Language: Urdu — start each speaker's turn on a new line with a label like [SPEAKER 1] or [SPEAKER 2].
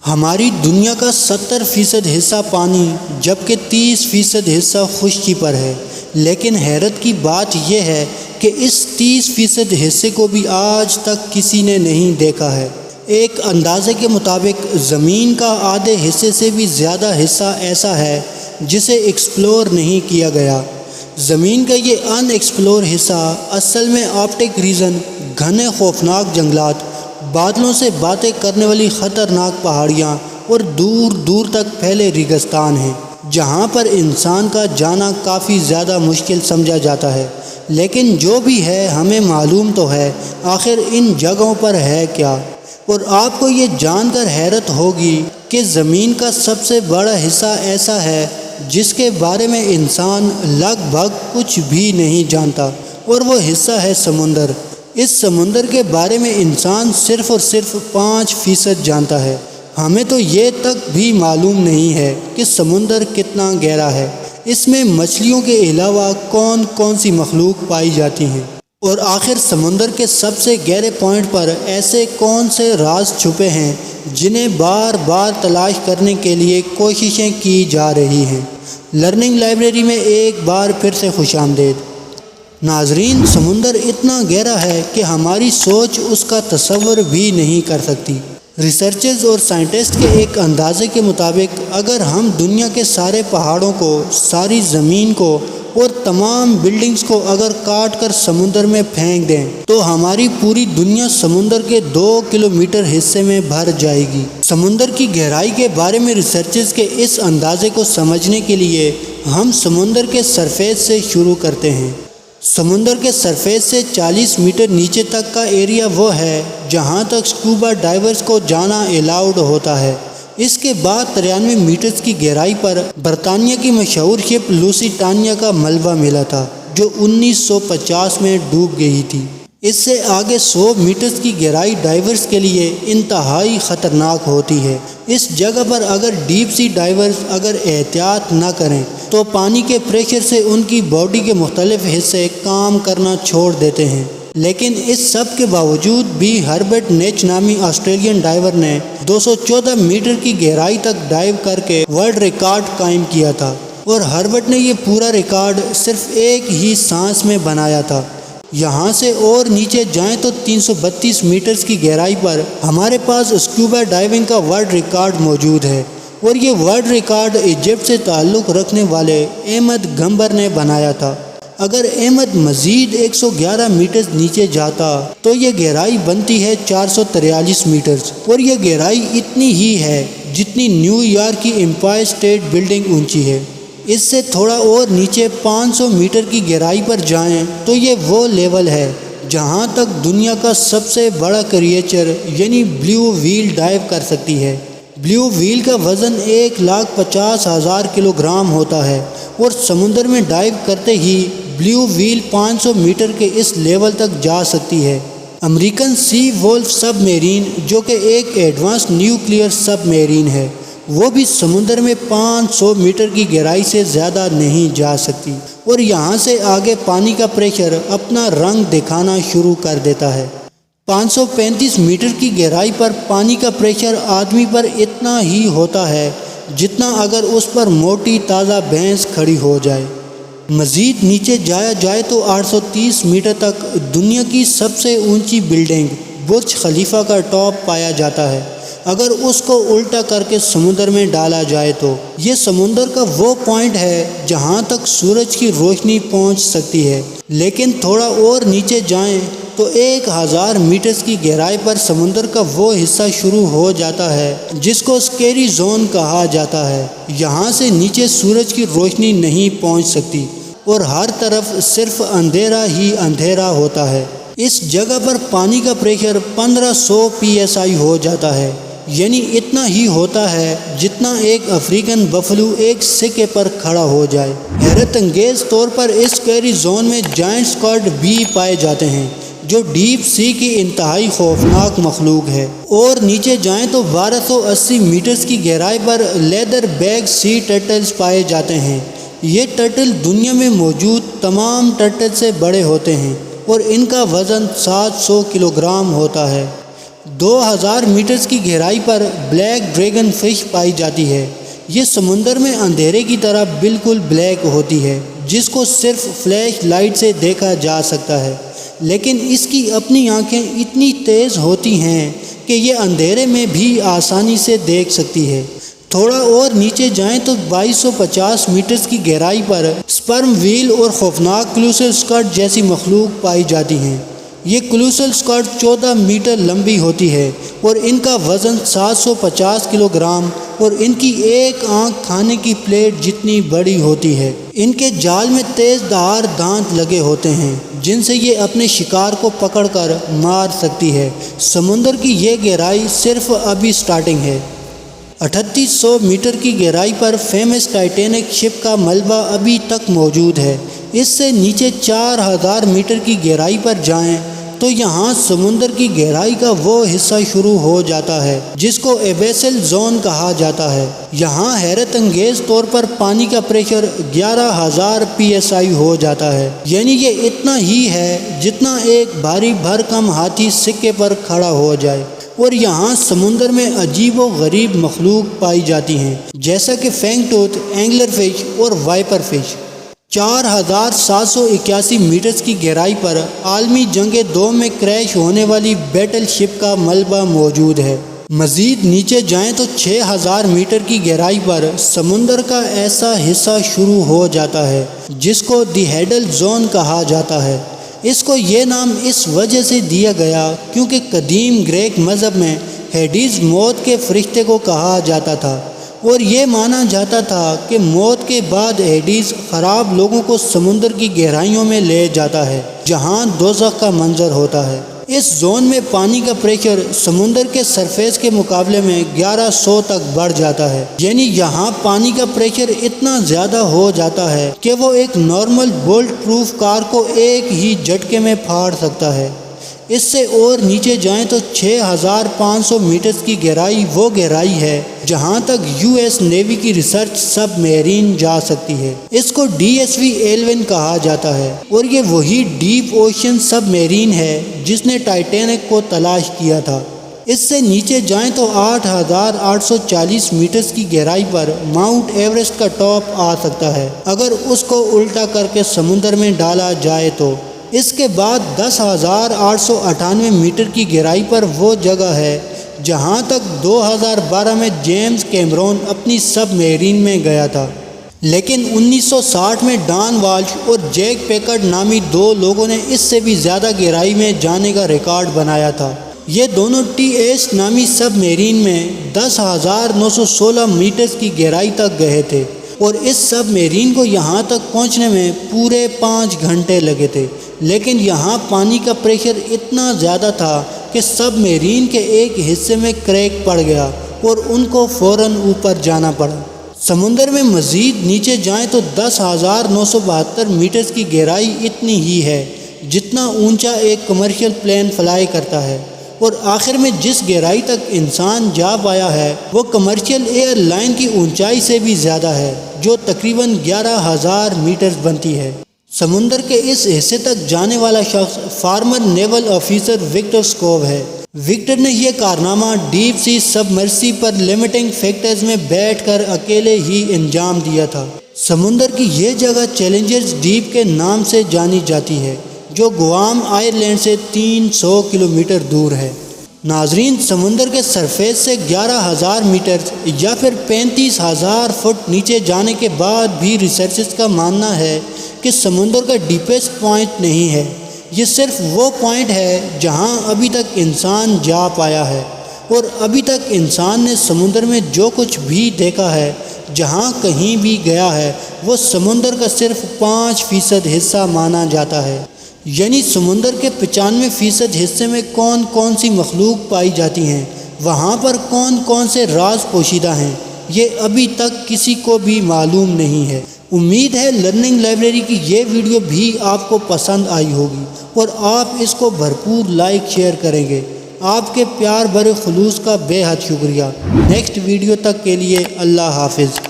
[SPEAKER 1] ہماری دنیا کا 70% حصہ پانی جبکہ 30% حصہ خشکی پر ہے، لیکن حیرت کی بات یہ ہے کہ اس 30% حصے کو بھی آج تک کسی نے نہیں دیکھا ہے۔ ایک اندازے کے مطابق زمین کا آدھے حصے سے بھی زیادہ حصہ ایسا ہے جسے ایکسپلور نہیں کیا گیا۔ زمین کا یہ ان ایکسپلور حصہ اصل میں آرکٹک ریجن، گھنے خوفناک جنگلات، بادلوں سے باتیں کرنے والی خطرناک پہاڑیاں اور دور دور تک پھیلے ریگستان ہیں، جہاں پر انسان کا جانا کافی زیادہ مشکل سمجھا جاتا ہے۔ لیکن جو بھی ہے ہمیں معلوم تو ہے آخر ان جگہوں پر ہے کیا، اور آپ کو یہ جان کر حیرت ہوگی کہ زمین کا سب سے بڑا حصہ ایسا ہے جس کے بارے میں انسان لگ بھگ کچھ بھی نہیں جانتا، اور وہ حصہ ہے سمندر۔ اس سمندر کے بارے میں انسان صرف اور صرف 5% جانتا ہے۔ ہمیں تو یہ تک بھی معلوم نہیں ہے کہ سمندر کتنا گہرا ہے، اس میں مچھلیوں کے علاوہ کون کون سی مخلوق پائی جاتی ہیں، اور آخر سمندر کے سب سے گہرے پوائنٹ پر ایسے کون سے راز چھپے ہیں جنہیں بار بار تلاش کرنے کے لیے کوششیں کی جا رہی ہیں۔ لرننگ لائبریری میں ایک بار پھر سے خوش آمدید۔ ناظرین، سمندر اتنا گہرا ہے کہ ہماری سوچ اس کا تصور بھی نہیں کر سکتی۔ ریسرچرز اور سائنٹسٹ کے ایک اندازے کے مطابق اگر ہم دنیا کے سارے پہاڑوں کو، ساری زمین کو اور تمام بلڈنگز کو اگر کاٹ کر سمندر میں پھینک دیں تو ہماری پوری دنیا سمندر کے 2 کلومیٹر حصے میں بھر جائے گی۔ سمندر کی گہرائی کے بارے میں ریسرچرز کے اس اندازے کو سمجھنے کے لیے ہم سمندر کے سرفیس سے شروع کرتے ہیں۔ سمندر کے سرفیس سے 40 میٹر نیچے تک کا ایریا وہ ہے جہاں تک سکوبا ڈائیورز کو جانا الاؤڈ ہوتا ہے۔ اس کے بعد 93 میٹرز کی گہرائی پر برطانیہ کی مشہور شپ لوسیٹانیا کا ملبہ ملا تھا جو 1950 میں ڈوب گئی تھی۔ اس سے آگے 100 میٹرز کی گہرائی ڈائیورز کے لیے انتہائی خطرناک ہوتی ہے۔ اس جگہ پر اگر ڈیپ سی ڈائیورز اگر احتیاط نہ کریں تو پانی کے پریشر سے ان کی باڈی کے مختلف حصے کام کرنا چھوڑ دیتے ہیں۔ لیکن اس سب کے باوجود بھی ہربرٹ نیچ نامی آسٹریلین ڈائیور نے 214 میٹر کی گہرائی تک ڈائیو کر کے ورلڈ ریکارڈ قائم کیا تھا، اور ہربرٹ نے یہ پورا ریکارڈ صرف ایک ہی سانس میں بنایا تھا۔ یہاں سے اور نیچے جائیں تو 332 میٹرز کی گہرائی پر ہمارے پاس اسکوبا ڈائیونگ کا ورلڈ ریکارڈ موجود ہے، اور یہ ورلڈ ریکارڈ ایجپٹ سے تعلق رکھنے والے احمد گمبر نے بنایا تھا۔ اگر احمد مزید 111 میٹرز نیچے جاتا تو یہ گہرائی بنتی ہے 443 میٹرز، اور یہ گہرائی اتنی ہی ہے جتنی نیو یارک کی امپائر اسٹیٹ بلڈنگ اونچی ہے۔ اس سے تھوڑا اور نیچے 500 میٹر کی گہرائی پر جائیں تو یہ وہ لیول ہے جہاں تک دنیا کا سب سے بڑا کریچر یعنی بلیو ویل ڈائیو کر سکتی ہے۔ بلیو ویل کا وزن 1,50,000 کلو گرام ہوتا ہے، اور سمندر میں ڈائیو کرتے ہی بلیو ویل 500 میٹر کے اس لیول تک جا سکتی ہے۔ امریکن سی وولف سب میرین جو کہ ایک ایڈوانس نیوکلیئر سب میرین ہے، وہ بھی سمندر میں 500 میٹر کی گہرائی سے زیادہ نہیں جا سکتی، اور یہاں سے آگے پانی کا پریشر اپنا رنگ دکھانا شروع کر دیتا ہے۔ 535 میٹر کی گہرائی پر پانی کا پریشر آدمی پر اتنا ہی ہوتا ہے جتنا اگر اس پر موٹی تازہ بھینس کھڑی ہو جائے۔ مزید نیچے جایا جائے تو 830 میٹر تک دنیا کی سب سے اونچی بلڈنگ برج خلیفہ کا ٹاپ پایا جاتا ہے۔ اگر اس کو الٹا کر کے سمندر میں ڈالا جائے تو یہ سمندر کا وہ پوائنٹ ہے جہاں تک سورج کی روشنی پہنچ سکتی ہے۔ لیکن تھوڑا اور نیچے جائیں تو 1000 میٹرز کی گہرائی پر سمندر کا وہ حصہ شروع ہو جاتا ہے جس کو اسکیری زون کہا جاتا ہے۔ یہاں سے نیچے سورج کی روشنی نہیں پہنچ سکتی، اور ہر طرف صرف اندھیرا ہی اندھیرا ہوتا ہے۔ اس جگہ پر پانی کا پریشر 1500 PSI ہو جاتا ہے، یعنی اتنا ہی ہوتا ہے جتنا ایک افریقن بفلو ایک سکے پر کھڑا ہو جائے۔ حیرت انگیز طور پر اس کیری زون میں جائنٹ اسکواڈ بھی پائے جاتے ہیں جو ڈیپ سی کی انتہائی خوفناک مخلوق ہے، اور نیچے جائیں تو 1280 میٹرز کی گہرائی پر لیدر بیگ سی ٹرٹلز پائے جاتے ہیں۔ یہ ٹرٹل دنیا میں موجود تمام ٹرٹل سے بڑے ہوتے ہیں، اور ان کا وزن 700 کلو گرام ہوتا ہے۔ 2000 میٹرز کی گہرائی پر بلیک ڈریگن فش پائی جاتی ہے۔ یہ سمندر میں اندھیرے کی طرح بالکل بلیک ہوتی ہے، جس کو صرف فلیش لائٹ سے دیکھا جا سکتا ہے، لیکن اس کی اپنی آنکھیں اتنی تیز ہوتی ہیں کہ یہ اندھیرے میں بھی آسانی سے دیکھ سکتی ہے۔ تھوڑا اور نیچے جائیں تو 2250 میٹرز کی گہرائی پر سپرم ویل اور خوفناک کولوسل اسکرٹ جیسی مخلوق پائی جاتی ہیں۔ یہ کولوسل اسکرٹ 14 میٹر لمبی ہوتی ہے اور ان کا وزن 750 کلو گرام اور ان کی ایک آنکھ کھانے کی پلیٹ جتنی بڑی ہوتی ہے۔ ان کے جال میں تیز دھار دانت لگے ہوتے ہیں جن سے یہ اپنے شکار کو پکڑ کر مار سکتی ہے۔ سمندر کی یہ گہرائی صرف ابھی سٹارٹنگ ہے۔ 3800 میٹر کی گہرائی پر فیمس ٹائٹینک شپ کا ملبہ ابھی تک موجود ہے۔ اس سے نیچے 4000 میٹر کی گہرائی پر جائیں تو یہاں سمندر کی گہرائی کا وہ حصہ شروع ہو جاتا ہے جس کو ایبیسل زون کہا جاتا ہے۔ یہاں حیرت انگیز طور پر پانی کا پریشر 11000 PSI ہو جاتا ہے، یعنی یہ اتنا ہی ہے جتنا ایک بھاری بھرکم ہاتھی سکے پر کھڑا ہو جائے۔ اور یہاں سمندر میں عجیب و غریب مخلوق پائی جاتی ہیں جیسا کہ فینگ ٹوتھ، اینگلر فش اور وائپر فش۔ 4781 میٹرز کی گہرائی پر عالمی جنگ دوم میں کریش ہونے والی بیٹل شپ کا ملبہ موجود ہے۔ مزید نیچے جائیں تو 6000 میٹر کی گہرائی پر سمندر کا ایسا حصہ شروع ہو جاتا ہے جس کو دی ہیڈل زون کہا جاتا ہے۔ اس کو یہ نام اس وجہ سے دیا گیا کیونکہ قدیم گریک مذہب میں ہیڈیز موت کے فرشتے کو کہا جاتا تھا اور یہ مانا جاتا تھا کہ موت کے بعد ہیڈیز خراب لوگوں کو سمندر کی گہرائیوں میں لے جاتا ہے جہاں دوزخ کا منظر ہوتا ہے۔ اس زون میں پانی کا پریشر سمندر کے سرفیس کے مقابلے میں 1100 تک بڑھ جاتا ہے، یعنی یہاں پانی کا پریشر اتنا زیادہ ہو جاتا ہے کہ وہ ایک نارمل بولٹ پروف کار کو ایک ہی جھٹکے میں پھاڑ سکتا ہے۔ اس سے اور نیچے جائیں تو 6500 میٹرز کی گہرائی وہ گہرائی ہے جہاں تک US نیوی کی ریسرچ سب میرین جا سکتی ہے۔ اس کو DSV-11 کہا جاتا ہے اور یہ وہی ڈیپ اوشن سب میرین ہے جس نے ٹائٹینک کو تلاش کیا تھا۔ اس سے نیچے جائیں تو 8840 میٹرز کی گہرائی پر ماؤنٹ ایوریسٹ کا ٹاپ آ سکتا ہے اگر اس کو الٹا کر کے سمندر میں ڈالا جائے تو۔ اس کے بعد 10898 میٹر کی گہرائی پر وہ جگہ ہے جہاں تک 2012 میں جیمز کیمرون اپنی سب میرین میں گیا تھا، لیکن 1960 میں ڈان والش اور جیک پیکرڈ نامی 2 لوگوں نے اس سے بھی زیادہ گہرائی میں جانے کا ریکارڈ بنایا تھا۔ یہ دونوں ٹی ایسٹ نامی سب میرین میں 10,916 میٹرز کی گہرائی تک گئے تھے اور اس سب میرین کو یہاں تک پہنچنے میں پورے 5 گھنٹے لگے تھے، لیکن یہاں پانی کا پریشر اتنا زیادہ تھا کہ سب میرین کے ایک حصے میں کریک پڑ گیا اور ان کو فوراً اوپر جانا پڑا۔ سمندر میں مزید نیچے جائیں تو 10,972 میٹرز کی گہرائی اتنی ہی ہے جتنا اونچا ایک کمرشل پلین فلائی کرتا ہے، اور آخر میں جس گہرائی تک انسان جا پایا ہے وہ کمرشل ایئر لائن کی اونچائی سے بھی زیادہ ہے جو تقریباً 11,000 میٹرز بنتی ہے۔ سمندر کے اس حصے تک جانے والا شخص فارمر نیول آفیسر وکٹر اسکوو ہے۔ وکٹر نے یہ کارنامہ ڈیپ سی سب مرسی پر لمیٹنگ فیکٹرز میں بیٹھ کر اکیلے ہی انجام دیا تھا۔ سمندر کی یہ جگہ چیلنجرز ڈیپ کے نام سے جانی جاتی ہے جو گوام آئرلینڈ سے 300 کلومیٹر دور ہے۔ ناظرین، سمندر کے سرفیس سے 11,000 میٹر یا پھر 35,000 فٹ نیچے جانے کے بعد بھی ریسرچرز کا ماننا ہے کہ سمندر کا ڈیپسٹ پوائنٹ نہیں ہے، یہ صرف وہ پوائنٹ ہے جہاں ابھی تک انسان جا پایا ہے، اور ابھی تک انسان نے سمندر میں جو کچھ بھی دیکھا ہے، جہاں کہیں بھی گیا ہے، وہ سمندر کا صرف 5% حصہ مانا جاتا ہے۔ یعنی سمندر کے 95% حصے میں کون کون سی مخلوق پائی جاتی ہیں، وہاں پر کون کون سے راز پوشیدہ ہیں، یہ ابھی تک کسی کو بھی معلوم نہیں ہے۔ امید ہے لرننگ لائبریری کی یہ ویڈیو بھی آپ کو پسند آئی ہوگی اور آپ اس کو بھرپور لائک شیئر کریں گے۔ آپ کے پیار بھرے خلوص کا بے حد شکریہ۔ نیکسٹ ویڈیو تک کے لیے اللہ حافظ۔